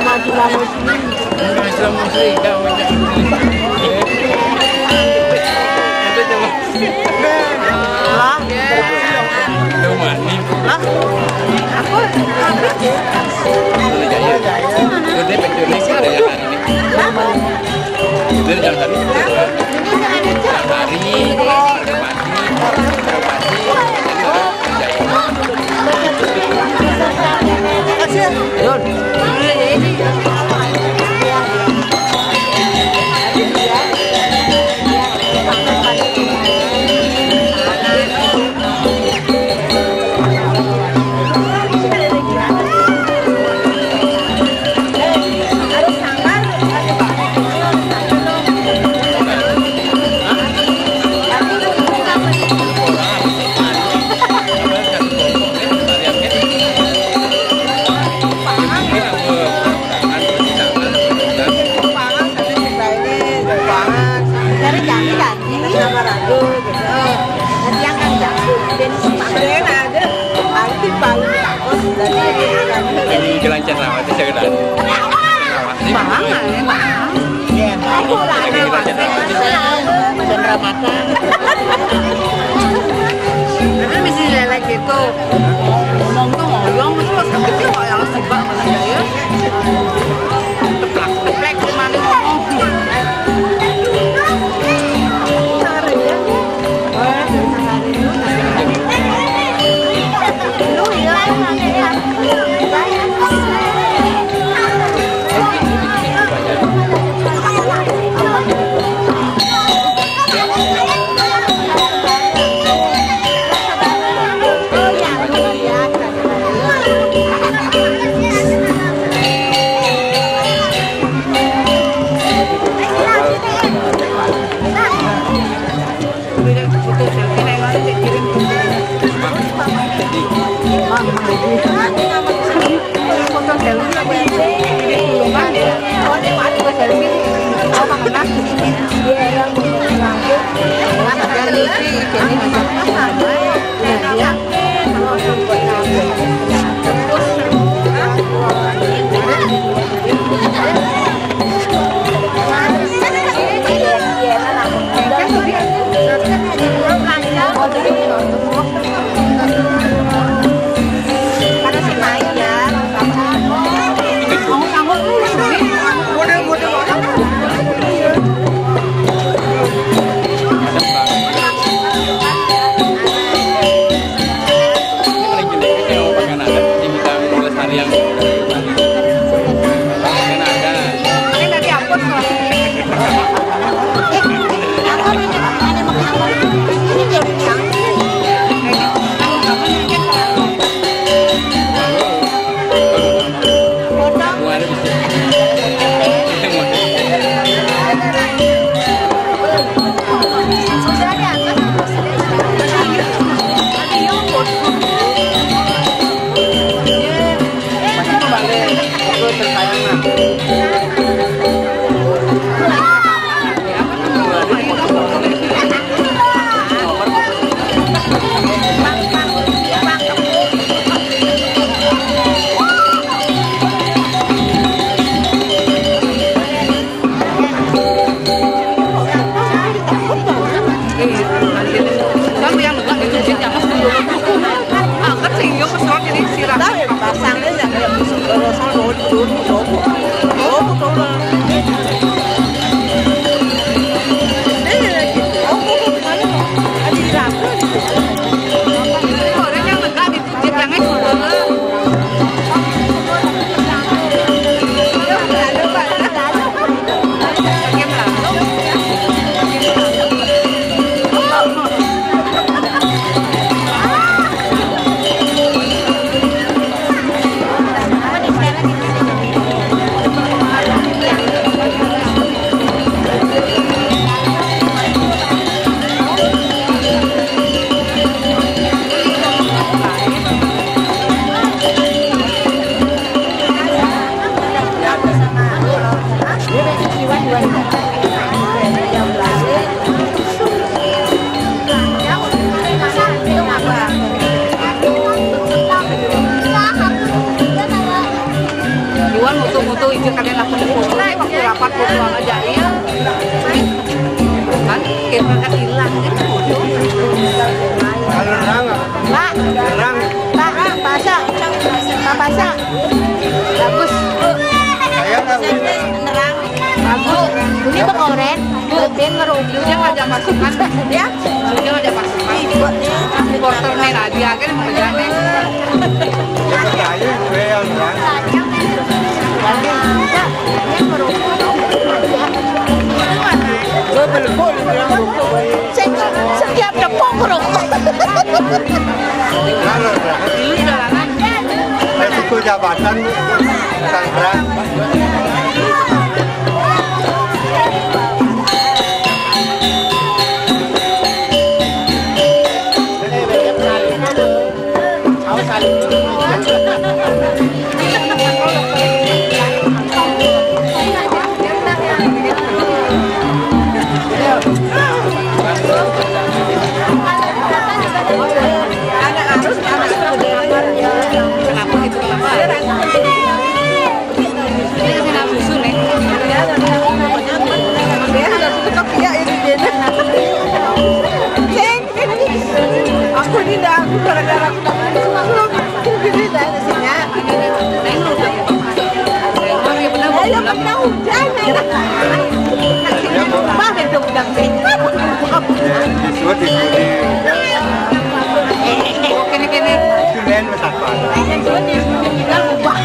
Islam Muslim kau banyak. Itu cuma. Lah. Itu mani. Lah. Aku. Jadi penjualan sih ada jalan ini. Jadi jalan ini. Kelancar rawat itu sekedar. Mahal ya. Aku lagi cendera mata. Tapi mesti lelek gitu. Ngomong tuh ngomong terus kecil kok yang sebab mana ya. Teplak gimana ngomong. Buan mutu-mutu izin kalian lakukan foto waktu rapat fotoan aja iya. Kan kita kan hilang gitu foto. Pak, Pak, Pasha, Pak Pasha, bagus. Bagus. Ini Pak Oren, dia ngerubah. Dia ngajak pasukan, ya. Dia ngajak pasukan. Supporter nih Nadia kan kerjanya. Setiap tepung kerupuk. Itu jabatan Sandra. Aku tidak, aku gara-gara aku gini dah nasinya. Ayo pernah hujan. Bah itu udang singkat. Kene-kene. Tulen mesapa. Tinggal ubah.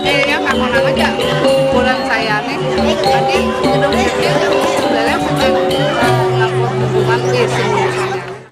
Yang aku aja, bulan saya nih, tadi gedungnya